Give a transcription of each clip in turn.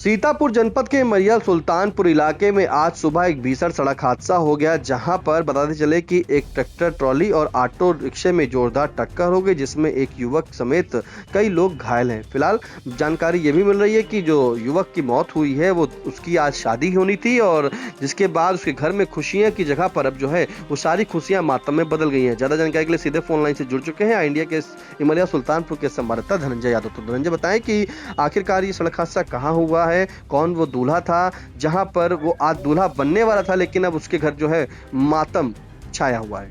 सीतापुर जनपद के मरियल सुल्तानपुर इलाके में आज सुबह एक भीषण सड़क हादसा हो गया, जहां पर बताते चले कि एक ट्रैक्टर ट्रॉली और ऑटो रिक्शे में जोरदार टक्कर हो गई, जिसमें एक युवक समेत कई लोग घायल हैं। फिलहाल जानकारी ये भी मिल रही है कि जो युवक की मौत हुई है वो उसकी आज शादी होनी थी और जिसके बाद उसके घर में खुशियां की जगह पर अब जो है वो सारी खुशियां मातम में बदल गई हैं। ज्यादा जानकारी के लिए सीधे फोन लाइन से जुड़ चुके हैं इंडिया के मरियल सुल्तानपुर के संवाददाता धनंजय यादव। तो धनंजय बताएं कि आखिरकार ये सड़क हादसा कहाँ हुआ है, कौन वो दूल्हा था जहां पर वो आज दूल्हा बनने वाला था, लेकिन अब उसके घर जो है मातम छाया हुआ है।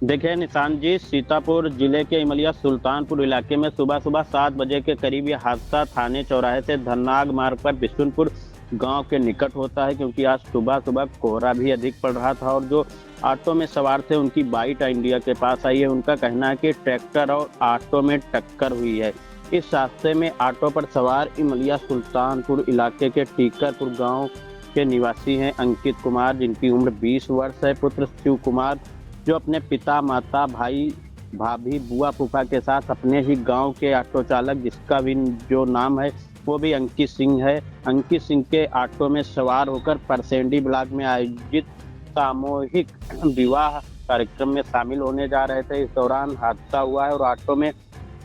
देखिए निशान जी, सीतापुर जिले के इमलिया सुल्तानपुर इलाके में सुबह 7 बजे के करीब यह हादसा थाने चौराहे से धननाग मार्ग पर बिशुनपुर गांव के निकट होता है, क्योंकि आज सुबह कोहरा भी अधिक पड़ रहा था और जो ऑटो में सवार थे उनकी बाइट इंडिया के पास आई है। उनका कहना है कि ट्रैक्टर और ऑटो में टक्कर हुई है। इस हादसे में ऑटो पर सवार इमलिया सुल्तानपुर इलाके के टीकरपुर गांव के निवासी हैं अंकित कुमार, जिनकी उम्र 20 वर्ष है, पुत्र शिव कुमार, जो अपने पिता, माता, भाई, भाभी, बुआ, फूफा के साथ अपने ही गांव के ऑटो चालक, जिसका भी जो नाम है वो भी अंकित सिंह है। अंकित सिंह के ऑटो में सवार होकर परसेंडी ब्लॉक में आयोजित सामूहिक विवाह कार्यक्रम में शामिल होने जा रहे थे। इस दौरान हादसा हुआ है और ऑटो में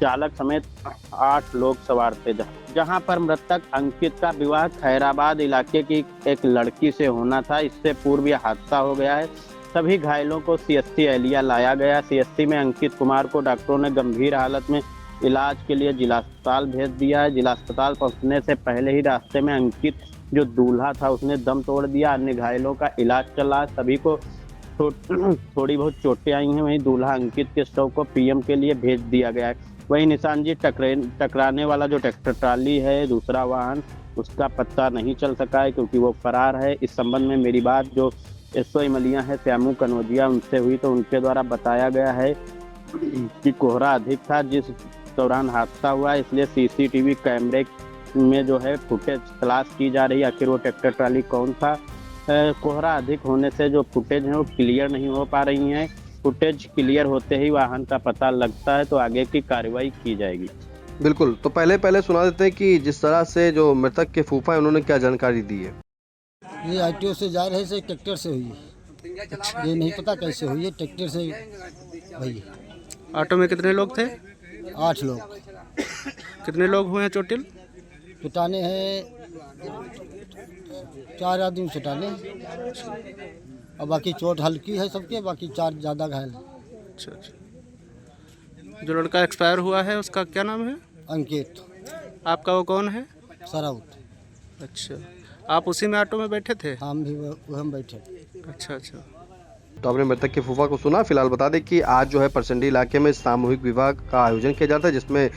चालक समेत 8 लोग सवार थे, जहां पर मृतक अंकित का विवाह खैराबाद इलाके की एक लड़की से होना था। इससे पूर्व यह हादसा हो गया है। सभी घायलों को सीएससी एलिया लाया गया। सीएससी में अंकित कुमार को डॉक्टरों ने गंभीर हालत में इलाज के लिए जिला अस्पताल भेज दिया है। जिला अस्पताल पहुंचने से पहले ही रास्ते में अंकित जो दूल्हा था उसने दम तोड़ दिया। अन्य घायलों का इलाज चला, सभी को थोड़ी बहुत चोटें आई हैं। वहीं दूल्हा अंकित के शव को पीएम के लिए भेज दिया गया है। वहीं निशान जी, टकराने वाला जो ट्रैक्टर ट्राली है, दूसरा वाहन, उसका पता नहीं चल सका है क्योंकि वो फरार है। इस संबंध में मेरी बात जो एसओ इमलिया है श्यामू कनौजिया, उनसे हुई तो उनके द्वारा बताया गया है कि कोहरा अधिक था जिस दौरान हादसा हुआ, इसलिए सीसीटीवी कैमरे में जो है फुटेज तलाश की जा रही है, आखिर वो ट्रैक्टर ट्राली कौन था। कोहरा अधिक होने से जो फुटेज है वो क्लियर नहीं हो पा रही हैं। फुटेज क्लियर होते ही वाहन का पता लगता है तो आगे की कार्रवाई की जाएगी। बिल्कुल, तो पहले सुना देते हैं कि जिस तरह से जो मृतक के फूफा है उन्होंने क्या जानकारी दी है। ये आईटीओ से जा रहे थे, ट्रैक्टर से हुई। ये नहीं पता कैसे हुई है, ट्रैक्टर से हुई। ऑटो में कितने लोग थे? 8 लोग। कितने लोग हुए हैं चोटिल? पिटाने हैं 4 आदमी पिटाने, और बाकी चोट हल्की है सबके, बाकी 4 ज़्यादा घायल हैं। अच्छा। जो लड़का एक्सपायर हुआ है उसका क्या नाम है? अंकित। आपका वो कौन है? सराउत। अच्छा, आप उसी में ऑटो में बैठे थे? हम भी हम बैठे। अच्छा। तो आपने मृतक के फूफा को सुना। फिलहाल बता दें कि आज जो है परसंडी इलाके में सामूहिक विवाह का आयोजन किया जाता है, जिसमें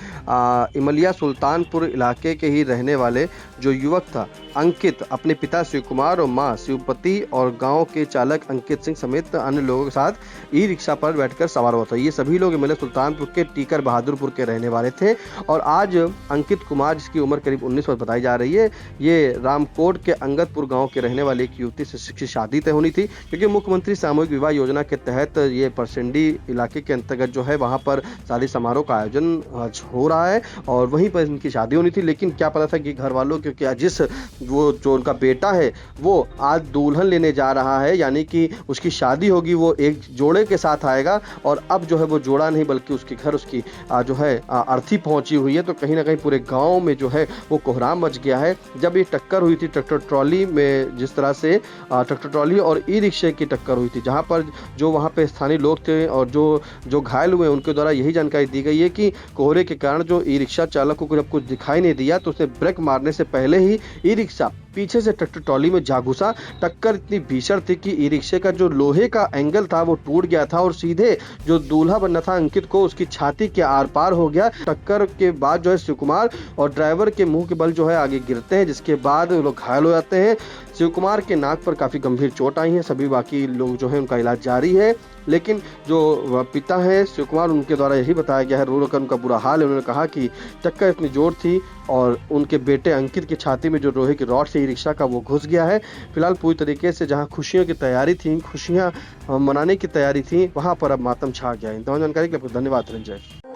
इमलिया सुल्तानपुर इलाके के ही रहने वाले जो युवक था अंकित अपने पिता शिव कुमार और मां शिवपति और गांव के चालक अंकित सिंह समेत अन्य लोगों के साथ ई रिक्शा पर बैठकर सवार हुआ था। ये सभी लोग इमलिया सुल्तानपुर के टीकर बहादुरपुर के रहने वाले थे और आज अंकित कुमार, जिसकी उम्र करीब 19 वर्ष बताई जा रही है, ये रामकोट के अंगदपुर गाँव के रहने वाले एक युवती से शादी तय होनी थी, क्योंकि मुख्यमंत्री सामूहिक विवाह योजना के तहत ये परसंडी इलाके के अंतर्गत जो है वहां पर शादी समारोह का आयोजन हो रहा है और वहीं पर इनकी शादी होनी थी। लेकिन क्या पता था कि घर वालों, क्योंकि जिस वो जो उनका बेटा है वो आज दुल्हन लेने जा रहा है, यानी कि उसकी शादी होगी, वो एक जोड़े के साथ आएगा और अब जो है वो जोड़ा नहीं बल्कि उसके घर उसकी जो है अर्थी पहुंची हुई है। तो कहीं ना कहीं पूरे गाँव में जो है वो कोहराम मच गया है। जब ये टक्कर हुई थी ट्रैक्टर ट्रॉली में, जिस तरह से ट्रैक्टर ट्रॉली और ई रिक्शे की टक्कर हुई थी, जहां पर जो वहां पे स्थानीय लोग थे और जो घायल हुए उनके द्वारा यही जानकारी दी गई है कि कोहरे के कारण जो ई रिक्शा चालक को जब कुछ दिखाई नहीं दिया तो उसने ब्रेक मारने से पहले ही ई रिक्शा पीछे से ट्रैक्टर ट्रॉली में जा घुसा। टक्कर इतनी भीषण थी कि ई रिक्शे का जो लोहे का एंगल था वो टूट गया था और सीधे जो दूल्हा बनना था अंकित को उसकी छाती के आर पार हो गया। टक्कर के बाद जो है शिव कुमार और ड्राइवर के मुंह के बल जो है आगे गिरते हैं, जिसके बाद वो लोग घायल हो जाते हैं। शिव कुमार के नाक पर काफी गंभीर चोट आई है। सभी बाकी लोग जो है उनका इलाज जारी है, लेकिन जो पिता है शिव कुमार, उनके द्वारा यही बताया गया है, रो कर उनका बुरा हाल है। उन्होंने कहा कि टक्कर इतनी जोर थी और उनके बेटे अंकित की छाती में जो लोहे की रॉड से ई रिक्शा का वो घुस गया है। फिलहाल पूरी तरीके से जहां खुशियों की तैयारी थी, खुशियां मनाने की तैयारी थी, वहां पर अब मातम छा गया है। इन तमाम जानकारी के लिए आपको धन्यवाद रंजय।